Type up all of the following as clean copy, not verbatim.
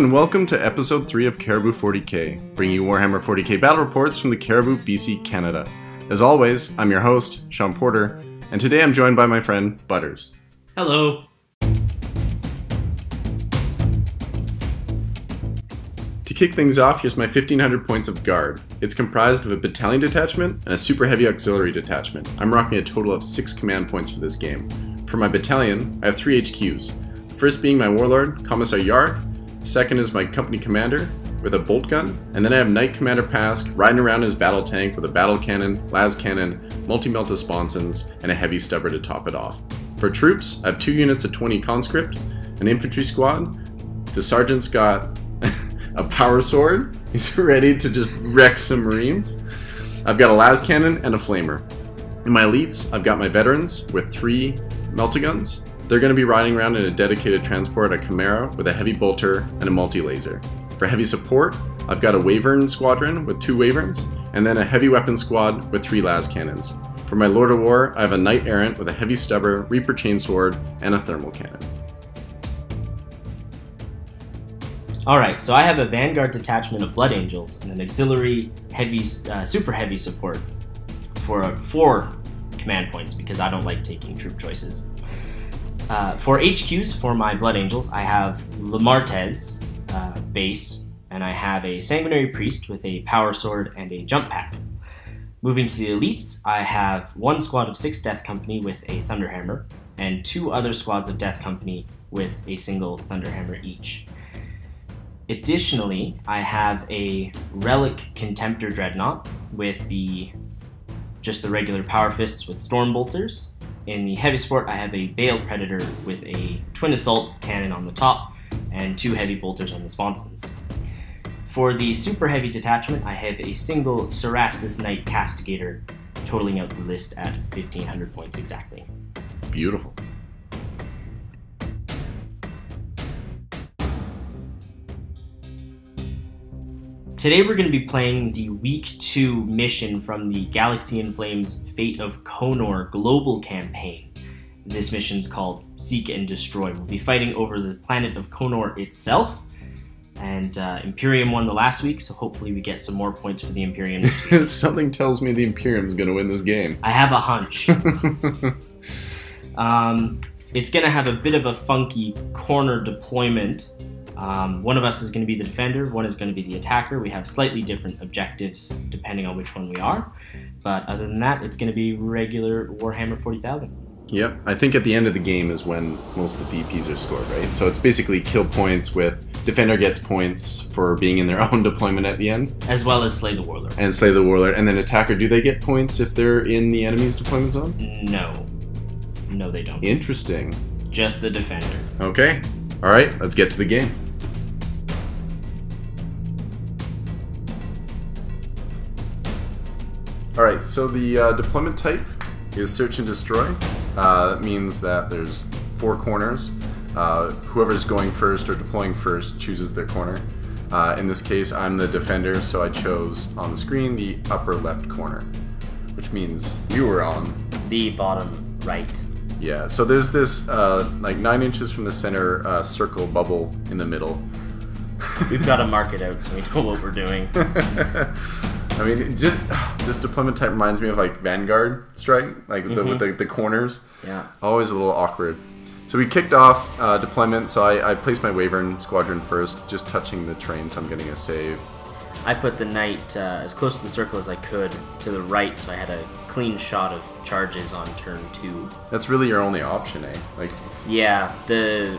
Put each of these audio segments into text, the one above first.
and welcome to episode 3 of Cariboo 40K, bringing you Warhammer 40K battle reports from the Cariboo, BC, Canada. As always, I'm your host, Sean Porter, and today I'm joined by my friend, Butters. Hello. To kick things off, here's my 1500 points of guard. It's comprised of a battalion detachment and a super heavy auxiliary detachment. I'm rocking a total of 6 command points for this game. For my battalion, I have 3 HQs. The first being my warlord, Commissar Yark. Second is my company commander with a bolt gun. And then I have Knight Commander Pask riding around his battle tank with a battle cannon, las cannon, multi-melta sponsons, and a heavy stubber to top it off. For troops, I have 2 units of 20 conscript, an infantry squad. The sergeant's got a power sword. He's ready to just wreck some marines. I've got a las cannon and a flamer. In my elites, I've got my veterans with 3 melta-guns. They're going to be riding around in a dedicated transport, a Chimera with a heavy bolter and a multi-laser. For heavy support, I've got a Wyvern squadron with 2 Wyverns, and then a heavy weapon squad with 3 las cannons. For my Lord of War, I have a Knight Errant with a heavy stubber, Reaper chainsword, and a thermal cannon. Alright, so I have a Vanguard detachment of Blood Angels and an auxiliary super heavy support for 4 command points because I don't like taking troop choices. For HQs, for my Blood Angels, I have Le Martez base, and I have a Sanguinary Priest with a Power Sword and a Jump Pack. Moving to the Elites, I have 1 squad of 6 Death Company with a Thunderhammer, and 2 other squads of Death Company with a single Thunderhammer each. Additionally, I have a Relic Contemptor Dreadnought with just the regular Power Fists with Storm Bolters. In the heavy support, I have a Veiled Predator with a Twin Assault Cannon on the top and 2 heavy bolters on the sponsons. For the super heavy detachment, I have a single Cerastus Knight Castigator, totaling out the list at 1500 points exactly. Beautiful. Today we're going to be playing the Week 2 mission from the Galaxy in Flames Fate of Konor Global Campaign. This mission's called Seek and Destroy. We'll be fighting over the planet of Konor itself, and Imperium won the last week, so hopefully we get some more points for the Imperium this week. Something tells me the Imperium's going to win this game. I have a hunch. It's going to have a bit of a funky corner deployment. One of us is going to be the defender, one is going to be the attacker. We have slightly different objectives depending on which one we are. But other than that, it's going to be regular Warhammer 40,000. Yep, I think at the end of the game is when most of the VPs are scored, right? So it's basically kill points with defender gets points for being in their own deployment at the end. As well as slay the warlord. And slay the warlord. And then attacker, do they get points if they're in the enemy's deployment zone? No. No, they don't. Interesting. Just the defender. Okay. All right, let's get to the game. Alright, so the deployment type is Search and Destroy. That means that there's 4 corners. Whoever's going first or deploying first chooses their corner. In this case, I'm the defender, so I chose on the screen the upper left corner, which means you were on the bottom right. Yeah, so there's this like 9 inches from the center circle bubble in the middle. We've got to mark it out so we know what we're doing. I mean, just this deployment type reminds me of like Vanguard strike, like with the corners. Yeah. Always a little awkward. So we kicked off deployment. So I placed my Wyvern squadron first, just touching the terrain, so I'm getting a save. I put the Knight as close to the circle as I could to the right, so I had a clean shot of charges on turn 2. That's really your only option, eh? Like. Yeah, the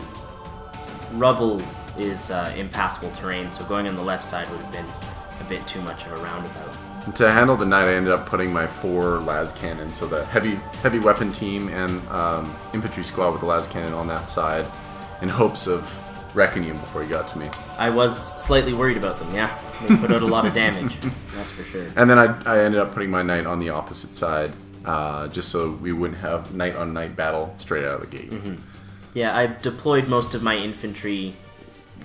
rubble is impassable terrain, so going on the left side would have been a bit too much of a roundabout. To handle the Knight, I ended up putting my 4 las cannons, so the heavy weapon team and infantry squad with the las cannon on that side, in hopes of wrecking you before you got to me. I was slightly worried about them, yeah. They put out a lot of damage, that's for sure. And then I ended up putting my Knight on the opposite side, just so we wouldn't have Knight on Knight battle straight out of the gate. Mm-hmm. Yeah, I deployed most of my infantry,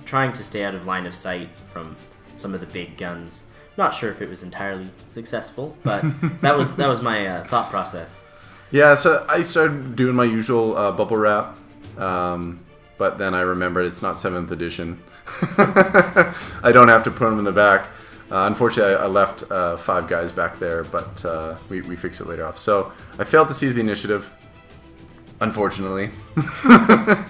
trying to stay out of line of sight from some of the big guns. Not sure if it was entirely successful, but that was my thought process. Yeah, so I started doing my usual bubble wrap, but then I remembered it's not 7th edition. I don't have to put them in the back. Unfortunately, I left 5 guys back there, but we fix it later off. So I failed to seize the initiative, unfortunately.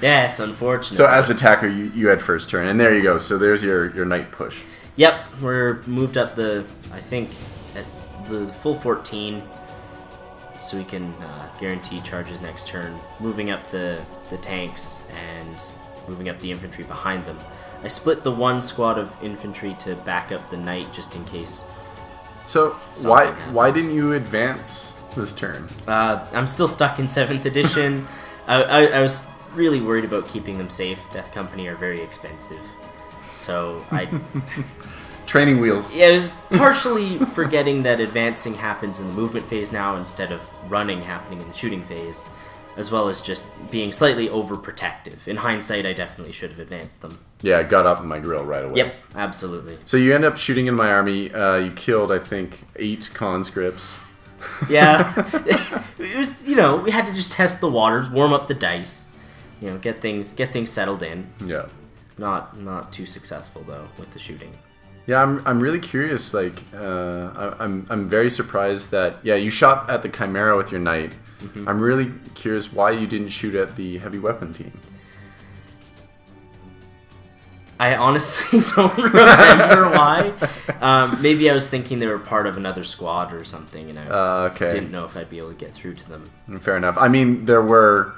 Yes, unfortunately. So as attacker, you had first turn, and there you go. So there's your knight push. Yep, we're moved up I think, at the full 14, so we can guarantee charges next turn. Moving up the tanks and moving up the infantry behind them. I split the one squad of infantry to back up the knight just in case. So why didn't you advance this turn? I'm still stuck in 7th edition. I was really worried about keeping them safe. Death Company are very expensive. So I... Training wheels. Yeah, I was partially forgetting that advancing happens in the movement phase now instead of running happening in the shooting phase, as well as just being slightly overprotective. In hindsight, I definitely should have advanced them. Yeah, I got up in my grill right away. Yep, absolutely. So you end up shooting in my army. You killed, I think, 8 conscripts. Yeah. It was, we had to just test the waters, warm up the dice, get things settled in. Yeah. Not too successful though with the shooting. Yeah, I'm really curious. Like, I'm very surprised that you shot at the Chimera with your knight. Mm-hmm. I'm really curious why you didn't shoot at the heavy weapon team. I honestly don't remember why. Maybe I was thinking they were part of another squad or something, and I didn't know if I'd be able to get through to them. Fair enough. I mean, there were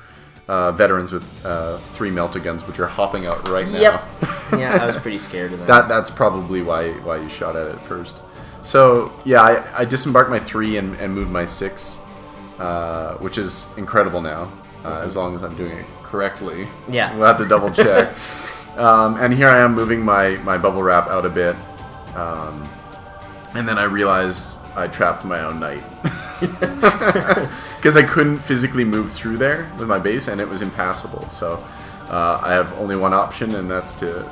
veterans with 3 melta guns, which are hopping out right now. Yep. Yeah, I was pretty scared of that. That's probably why you shot at it first. So yeah, I disembarked my 3 and moved my 6, which is incredible now, as long as I'm doing it correctly. Yeah. We'll have to double check. And here I am moving my bubble wrap out a bit, and then I realized I trapped my own knight because I couldn't physically move through there with my base, and it was impassable. So I have only one option, and that's to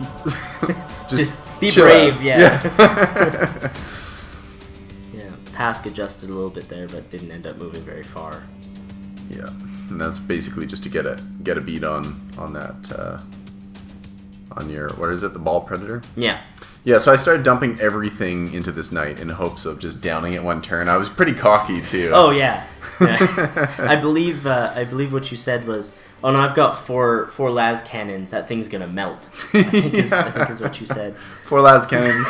just be brave. out. Yeah. Yeah. Pask adjusted a little bit there, but didn't end up moving very far. Yeah, and that's basically just to get a beat on that. On your, what is it, the ball predator? Yeah. Yeah, so I started dumping everything into this knight in hopes of just downing it one turn. I was pretty cocky too. Oh yeah. I believe what you said was, oh no, I've got four las cannons. That thing's gonna melt. I think is what you said. 4 las cannons,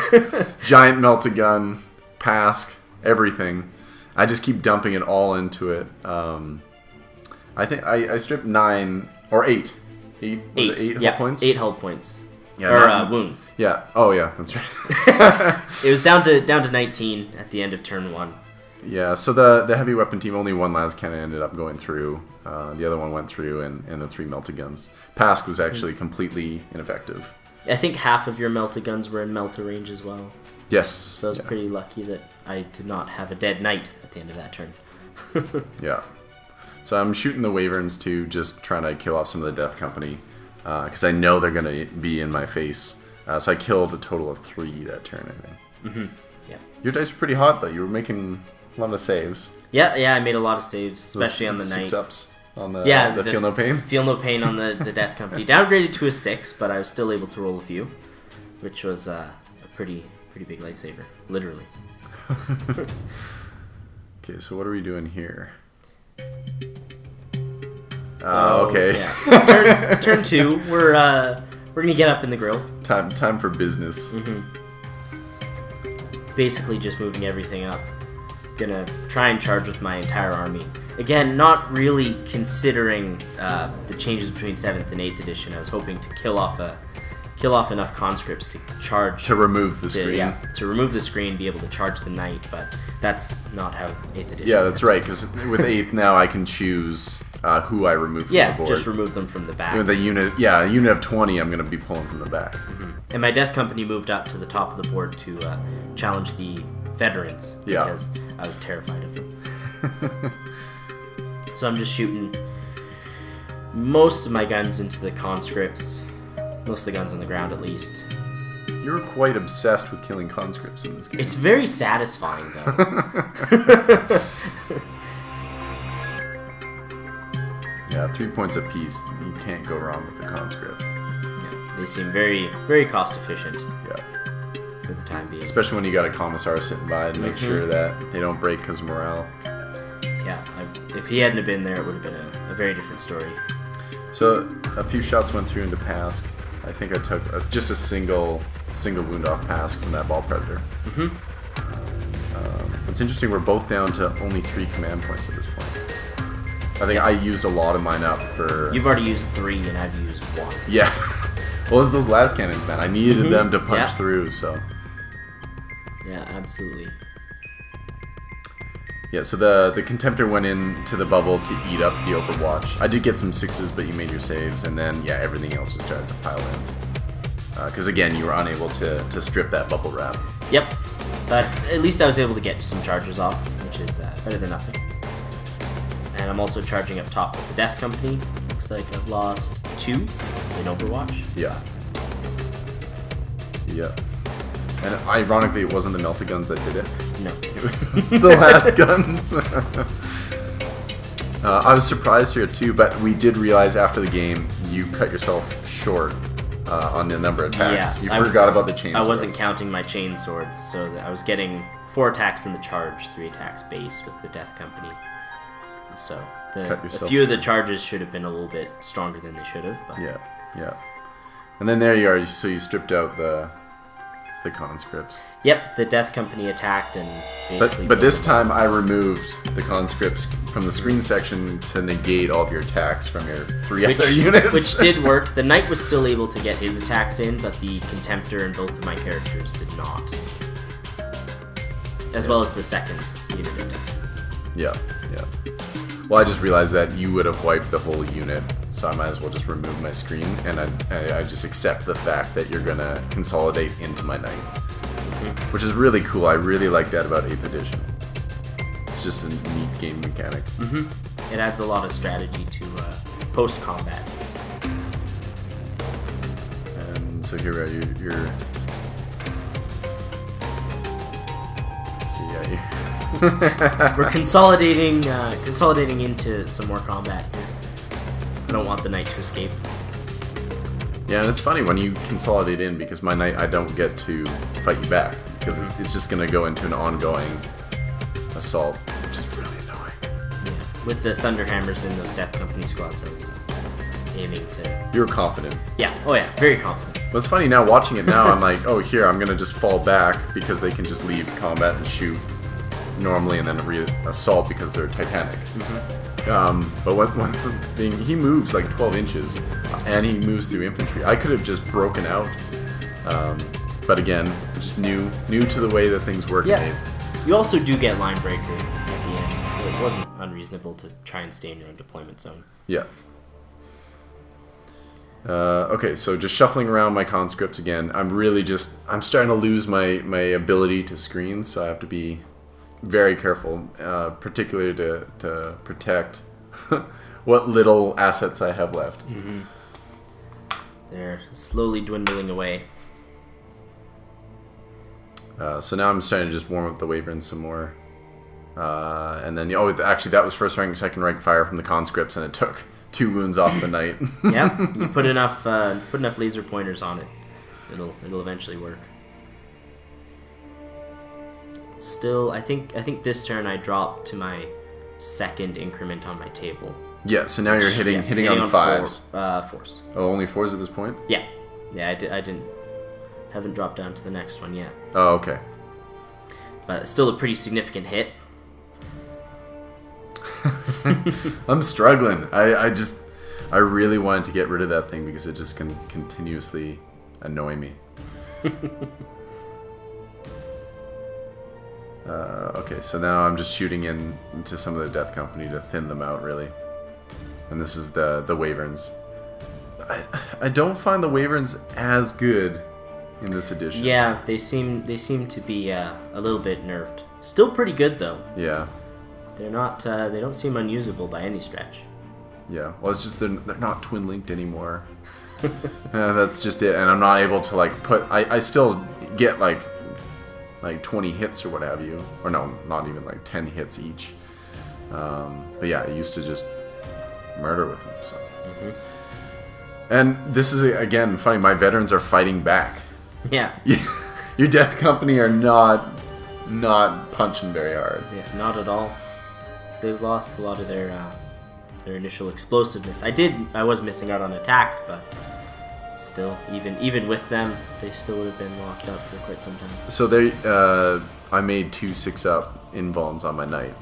giant melta gun, Pask, everything. I just keep dumping it all into it. I think I stripped 9 or 8. 8 hull points? 8 hull points. Yeah, or wounds. Yeah. Oh, yeah. That's right. It was down to 19 at the end of turn 1. Yeah. So the heavy weapon team, only 1 las cannon ended up going through. The other one went through, and the 3 melta guns. Pask was actually completely ineffective. I think half of your melta guns were in melta range as well. Yes. So I was pretty lucky that I did not have a dead knight at the end of that turn. Yeah. So I'm shooting the Wyverns too, just trying to kill off some of the Death Company, because I know they're going to be in my face. So I killed a total of 3 that turn, I think. Mm-hmm. Yeah. Your dice were pretty hot, though. You were making a lot of saves. Yeah, I made a lot of saves, especially on the knight. 6-ups on the Feel No Pain? Feel No Pain on the Death Company. Downgraded to a 6, but I was still able to roll a few, which was a pretty big lifesaver, literally. Okay, so what are we doing here? So, okay. Yeah. Turn 2. We're gonna get up in the grill. Time for business. Mm-hmm. Basically, just moving everything up. Gonna try and charge with my entire army. Again, not really considering the changes between 7th and 8th edition. I was hoping to kill off enough conscripts to charge. To remove the screen. Yeah, to remove the screen, be able to charge the knight, but that's not how 8th edition Yeah, that's works. right, because with 8th now I can choose who I remove from the board. Yeah, just remove them from the back. With a unit of 20, I'm going to be pulling from the back. Mm-hmm. And my Death Company moved up to the top of the board to challenge the veterans, because I was terrified of them. So I'm just shooting most of my guns into the conscripts. Most of the guns on the ground, at least. You're quite obsessed with killing conscripts in this game. It's very satisfying, though. Yeah, At 3 points apiece, you can't go wrong with the conscript. Yeah, they seem very, very cost efficient. Yeah. For the time being. Especially when you got a commissar sitting by to make sure that they don't break because of morale. Yeah, if he hadn't have been there, it would have been a very different story. So a few shots went through into Pask. I think I took just a single wound off Pask from that ball predator. It's interesting, we're both down to only 3 command points at this point. I think I used a lot of mine up for... You've already used 3 and I've used 1. Yeah. Well, it was those las cannons, man. I needed them to punch through, so... Yeah, absolutely. Yeah, so the Contemptor went into the bubble to eat up the Overwatch. I did get some 6s, but you made your saves, and then, yeah, everything else just started to pile in. Because, again, you were unable to strip that bubble wrap. Yep. But at least I was able to get some charges off, which is better than nothing. And I'm also charging up top with the Death Company. Looks like I've lost 2 in Overwatch. Yeah. Yeah. And ironically, it wasn't the melted guns that did it. No. It was the last guns. I was surprised here too, but we did realize after the game you cut yourself short on the number of attacks. Yeah, you forgot about the chain swords. I wasn't counting my chain swords, so I was getting 4 attacks in the charge, 3 attacks base with the Death Company. So a few of the charges should have been a little bit stronger than they should have. But. Yeah. And then there you are. So you stripped out the conscripts. Yep, the Death Company attacked and basically... But this time I removed the conscripts from the screen section to negate all of your attacks from your 3 other units. Which did work. The Knight was still able to get his attacks in, but the Contemptor and both of my characters did not. As well as the second unit attack. Yeah. Well, I just realized that you would have wiped the whole unit, so I might as well just remove my screen, and I just accept the fact that you're going to consolidate into my Knight. Which is really cool. I really like that about 8th edition. It's just a neat game mechanic. It adds a lot of strategy to post-combat. And so here we are, you're... So yeah, we're consolidating into some more combat here. I don't want the Knight to escape. Yeah, and it's funny when you consolidate in, because my Knight, I don't get to fight you back, because it's just going to go into an ongoing assault, which is really annoying. Yeah, with the Thunderhammers in those Death Company squads, I was aiming to... You were confident. Yeah, oh yeah, very confident. But it's funny now, watching it now, I'm like, oh, here, I'm going to just fall back, because they can just leave combat and shoot normally, and then assault because they're Titanic. But one thing, he moves like 12 inches, and he moves through infantry. I could have just broken out, but again, just new to the way that things work. Yeah, you also do get line breaker at the end, so it wasn't unreasonable to try and stay in your own deployment zone. Yeah. Okay, so just shuffling around my conscripts again. I'm starting to lose my ability to screen, so I have to be very careful, particularly to protect what little assets I have left. They're slowly dwindling away. So now I'm starting to just warm up the Wyverns some more. And then, actually that was first rank, second rank fire from the conscripts, and it took 2 wounds off the Knight. Yep, you put enough laser pointers on it, it'll eventually work. Still, I think this turn I dropped to my 2nd increment on my table. Yeah, so now you're hitting on 5s. 4s. Oh, only 4s at this point? Yeah. Yeah, I haven't dropped down to the next one yet. Oh, okay. But still a pretty significant hit. I'm struggling. I really wanted to get rid of that thing because it just can continuously annoy me. Okay, so now I'm just shooting into some of the Death Company to thin them out, really. And this is the Wyverns. I don't find the Wyverns as good in this edition. Yeah, they seem to be a little bit nerfed. Still pretty good though. Yeah. They're not. They don't seem unusable by any stretch. Yeah. Well, it's just they're not twin linked anymore. That's just it. And I'm not able to put. I still get like 20 hits or what have you, or no, not even 10 hits each. But yeah, I used to just murder with them. So, and this is again funny. My veterans are fighting back. Yeah. Your Death Company are not punching very hard. Yeah, not at all. They've lost a lot of their initial explosiveness. I was missing out on attacks, but still, even with them, they still would have been locked up for quite some time. So I made 2 6-up invulns on my knight.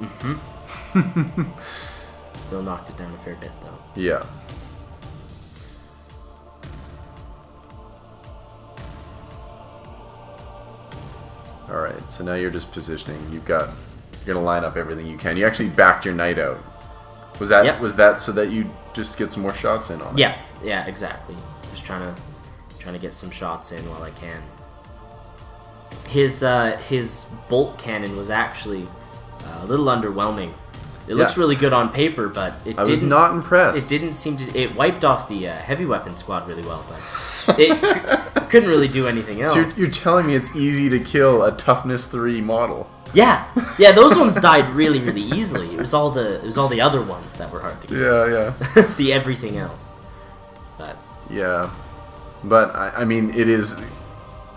Still knocked it down a fair bit, though. Yeah. All right. So now you're just positioning. You're gonna line up everything you can. You actually backed your knight out. Was that so that you just get some more shots in on it? Yeah, exactly. Just trying to get some shots in while I can. His bolt cannon was actually a little underwhelming. It looks really good on paper, but I was not impressed. It didn't seem to. It wiped off the heavy weapon squad really well, but it couldn't really do anything else. So you're telling me it's easy to kill a toughness 3 model? Yeah, those ones died really, really easily. It was all the other ones that were hard to kill. Yeah. The everything else. But yeah, but I mean, it is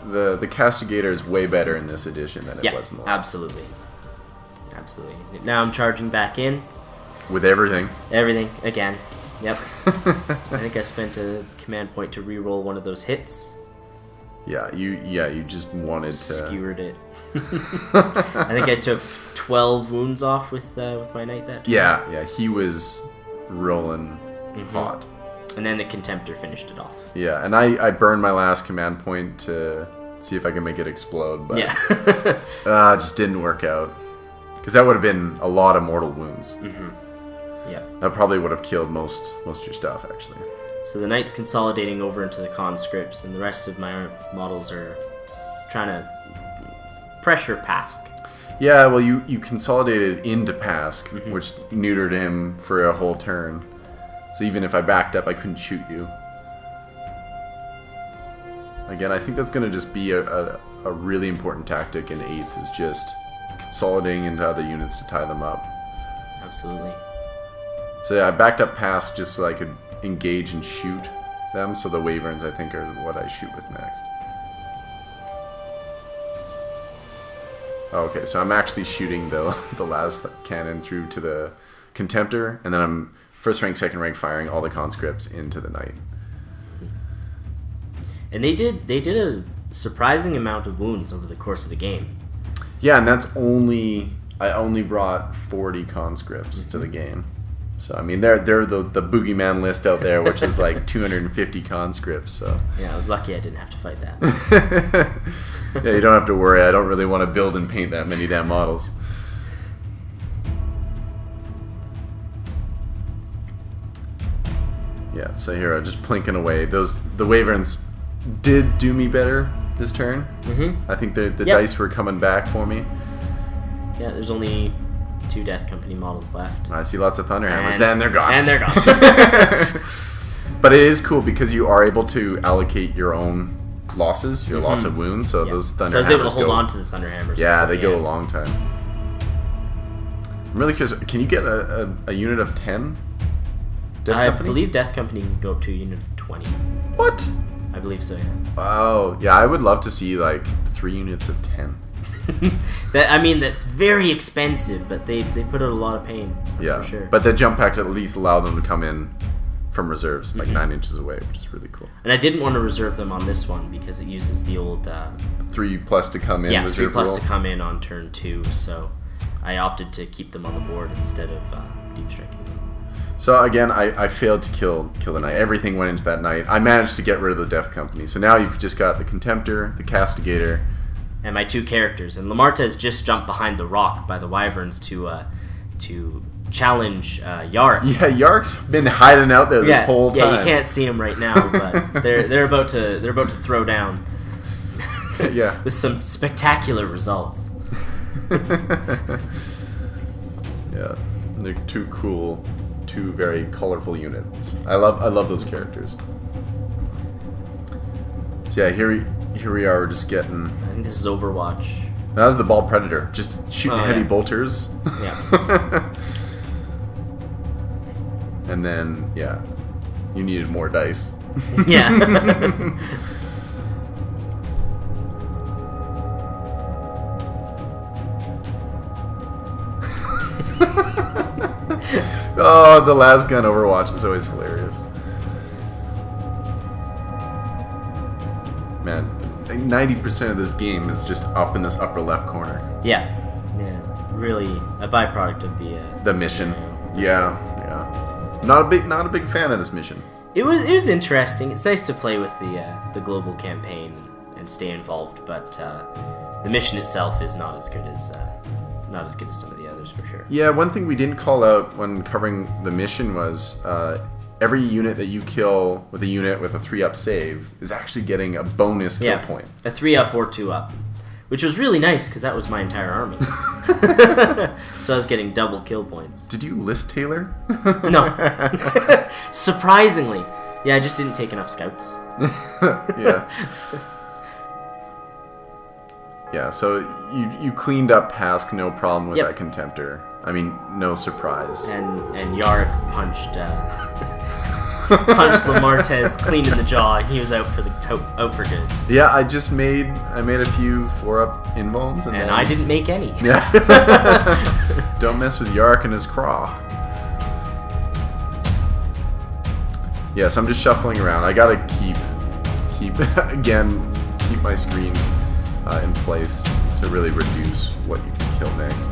the Castigator is way better in this edition than it was in the last. Absolutely. Now I'm charging back in with everything. Everything again. Yep. I think I spent a command point to re-roll one of those hits. Yeah, you just wanted to skewered it. I think I took 12 wounds off with my knight that time. Yeah, he was rolling hot. And then the Contemptor finished it off. Yeah, and I burned my last command point to see if I can make it explode, but it just didn't work out. Because that would have been a lot of mortal wounds. Yeah. That probably would have killed most of your stuff, actually. So the knight's consolidating over into the conscripts, and the rest of my models are trying to pressure Pask. Yeah, well, you consolidated into Pask, which neutered him for a whole turn. So even if I backed up, I couldn't shoot you. Again, I think that's going to just be a really important tactic in 8th, is just consolidating into other units to tie them up. Absolutely. So yeah, I backed up Pask just so I could engage and shoot them, so the Wyverns, I think, are what I shoot with next. Okay, so I'm actually shooting the last cannon through to the Contemptor, and then I'm first rank, second rank firing all the conscripts into the knight. And they did a surprising amount of wounds over the course of the game. Yeah, and I only brought 40 conscripts to the game. So I mean, they're the boogeyman list out there, which is like 250 conscripts. So yeah, I was lucky I didn't have to fight that. Yeah, you don't have to worry. I don't really want to build and paint that many damn models. Yeah, so here I'm just plinking away. The Wyverns did do me better this turn. I think the dice were coming back for me. Yeah, there's only 2 Death Company models left. I see lots of Thunderhammers, and they're gone. And they're gone. But it is cool because you are able to allocate your own losses, your loss of wounds. So those Thunderhammers So I was able to hold on to the Thunderhammers. Yeah, they go a long time. I'm really curious. Can you get a unit of 10? I believe Death Company can go up to a unit of 20. What? I believe so, yeah. Wow. Yeah, I would love to see like 3 units of 10. That's very expensive, but they put out a lot of pain. That's for sure. But the jump packs at least allow them to come in from reserves, like 9 inches away, which is really cool. And I didn't want to reserve them on this one because it uses the old 3+ to come in. Yeah, reserve 3+ roll. to come in on turn 2. So I opted to keep them on the board instead of deep striking them. So again, I failed to kill the knight. Everything went into that knight. I managed to get rid of the Death Company. So now you've just got the Contemptor, the Castigator, and my 2 characters. And Lamartez just jumped behind the rock by the Wyverns to challenge Yark. Yeah, Yark's been hiding out there this whole time. Yeah, you can't see him right now, but they're about to throw down. Yeah, with some spectacular results. Yeah, they're 2 cool, 2 very colorful units. I love those characters. So yeah, here we are. We're just getting. I think this is Overwatch. That was the Ball Predator, just shooting heavy bolters. Yeah. And then, yeah, you needed more dice. Yeah. Oh, the last gun Overwatch is always hilarious. Man, 90% of this game is just up in this upper left corner. Yeah. Really a byproduct of the mission. Yeah. Not a big fan of this mission. It was interesting. It's nice to play with the global campaign and stay involved, but the mission itself is not as good as some of the others for sure. Yeah, one thing we didn't call out when covering the mission was every unit that you kill with a unit with a 3-up save is actually getting a bonus kill point. A 3-up or 2-up, which was really nice because that was my entire army. So I was getting double kill points. Did you list Taylor? No. Surprisingly. Yeah, I just didn't take enough scouts. Yeah. Yeah, so you cleaned up Pask, no problem with that Contemptor. I mean, no surprise. And Yarick punched Lamartez clean in the jaw, and he was out for good. Yeah, I made a few 4-up invulns, and then I didn't make any. Yeah. Don't mess with Yarick and his craw. Yeah, so I'm just shuffling around. I gotta keep my screen in place to really reduce what you can kill next.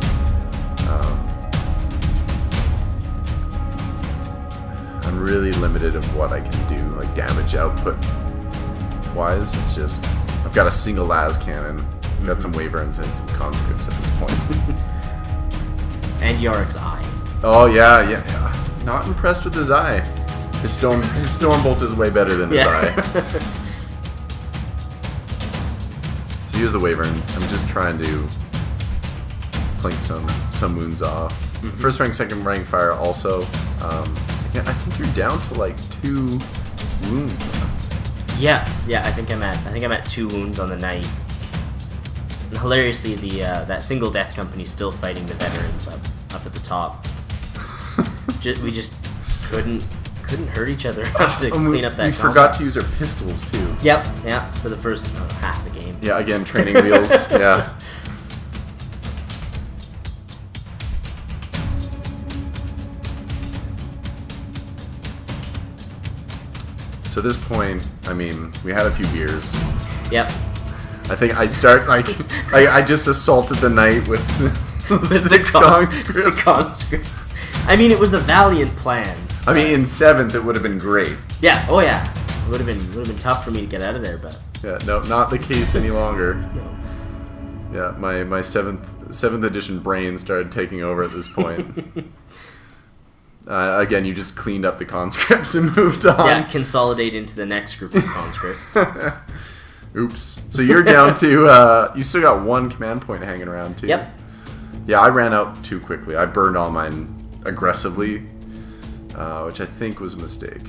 I'm really limited of what I can do, like damage output wise. It's just I've got a single las cannon, got some Wyverns and some conscripts at this point. And Yarick's eye. Oh yeah. Not impressed with his eye. His Stormbolt is way better than his eye. So here's the Wyverns. I'm just trying to plink some wounds off. First rank, second rank fire also. I think you're down to like 2 wounds now. Yeah. I think I'm at 2 wounds on the knight. And hilariously, that single death company still fighting the veterans up at the top. We just couldn't hurt each other enough to clean up that. We forgot to use our pistols too. Yep. For the first half the game. Yeah, again, training wheels. Yeah. So at this point, I mean, we had a few beers. Yep. I think I start I just assaulted the knight with 6 conscripts. I mean, it was a valiant plan. I mean, in 7th, it would have been great. Yeah. Oh yeah. It would have been tough for me to get out of there, but. Yeah. No, not the case any longer. No. Yeah. My 7th edition brain started taking over at this point. Again, you just cleaned up the conscripts and moved on. Yeah, consolidate into the next group of conscripts. Oops. So you're down to, you still got 1 command point hanging around too. Yep. Yeah, I ran out too quickly. I burned all mine aggressively, which I think was a mistake.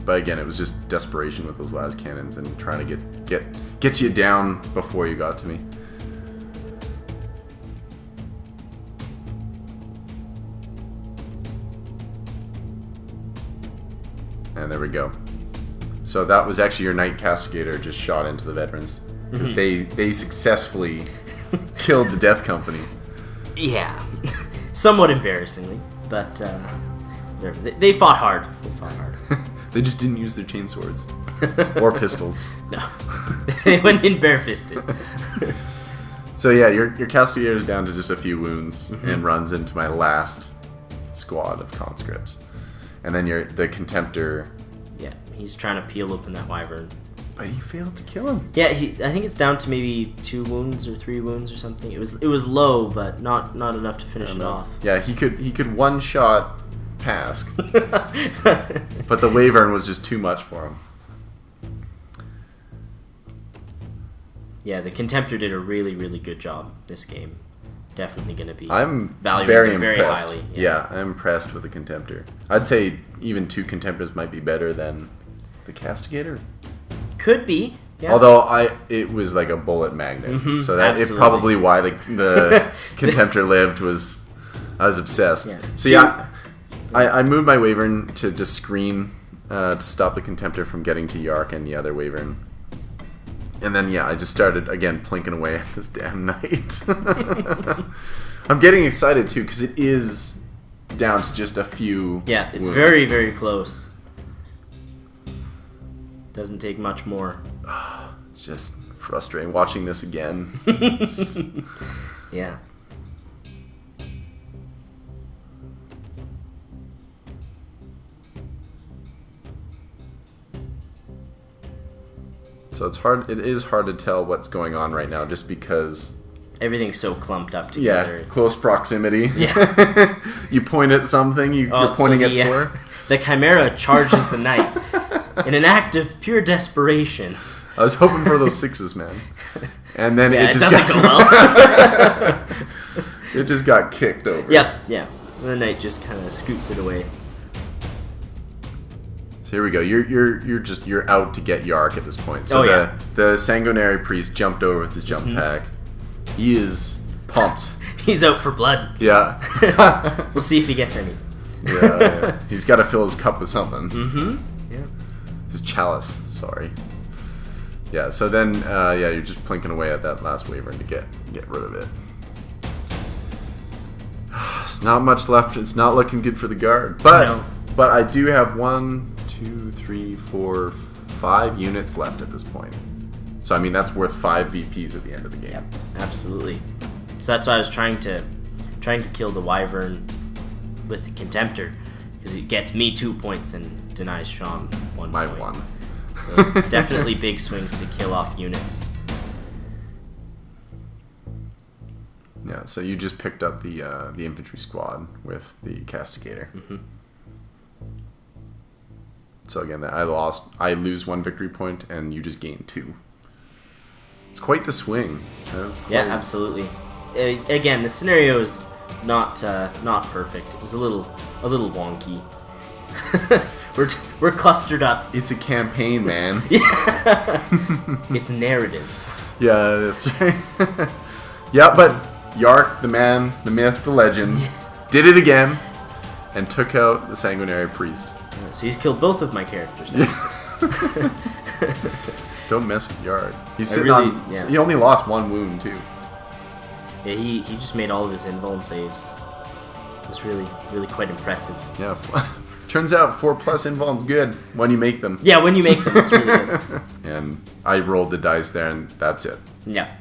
But again, it was just desperation with those las cannons and trying to get you down before you got to me. And there we go. So that was actually your Knight Castigator just shot into the veterans. Because they successfully killed the Death Company. Yeah. Somewhat embarrassingly. But they fought hard. They just didn't use their chainswords. Or pistols. No. They went in barefisted. So yeah, your Castigator's down to just a few wounds and runs into my last squad of conscripts. And then the Contemptor. Yeah, he's trying to peel open that Wyvern. But you failed to kill him. Yeah, I think it's down to maybe 2 wounds or 3 wounds or something. It was low, but not enough to finish it off. Yeah, he could one-shot Pask. But the Wyvern was just too much for him. Yeah, the Contemptor did a really, really good job this game. Definitely going to be I'm very impressed. Highly. Yeah, I'm impressed with the Contemptor. I'd say even 2 Contemptors might be better than the Castigator. Could be. Yeah. Although it was like a bullet magnet, so that it's probably why the Contemptor lived. I was obsessed. Yeah. So I moved my Wyvern to screen to stop the Contemptor from getting to Yark and the other Wyvern. And then, I just started, again, plinking away at this damn knight. I'm getting excited, too, because it is down to just a few Yeah, it's wounds. very, very close. Doesn't take much more. Just frustrating watching this again. Yeah. So it is hard to tell what's going on right now just because Everything's so clumped up together. Yeah, close proximity. Yeah. You point at something, you're pointing at for. The Chimera charges the knight in an act of pure desperation. I was hoping for those 6s, man. And then it just doesn't go well. It just got kicked over. Yep, yeah. The knight just kind of scoots it away. So here we go. You're out to get Yark at this point. So the Sanguinary Priest jumped over with his jump pack. He is pumped. He's out for blood. Yeah. We'll see if he gets any. Yeah. He's got to fill his cup with something. Mm-hmm. Yeah. His chalice. Sorry. Yeah. So then, you're just plinking away at that last Wyvern to get rid of it. It's not much left. It's not looking good for the guard. But I do have 1, 2, 3, 4, 5 units left at this point. So I mean that's worth 5 VPs at the end of the game. Yep, absolutely. So that's why I was trying to kill the Wyvern with the Contemptor, because it gets me 2 points and denies Sean 1 My point. 1. So definitely big swings to kill off units. Yeah, so you just picked up the infantry squad with the Castigator. Mm-hmm. So again, I lose 1 victory point, and you just gain 2. It's quite the swing. Yeah, absolutely. Again, the scenario is not perfect. It was a little wonky. we're clustered up. It's a campaign, man. It's narrative. Yeah, that's right. Yeah, but Yark, the man, the myth, the legend, did it again, and took out the Sanguinary Priest. So he's killed both of my characters now. Don't mess with Yark. He's sitting on. Yeah. He only lost 1 wound too. Yeah, he just made all of his invuln saves. It was really quite impressive. Yeah. Turns out 4+ invuln's good when you make them. Yeah, when you make them, it's really good. And I rolled the dice there, and that's it. Yeah.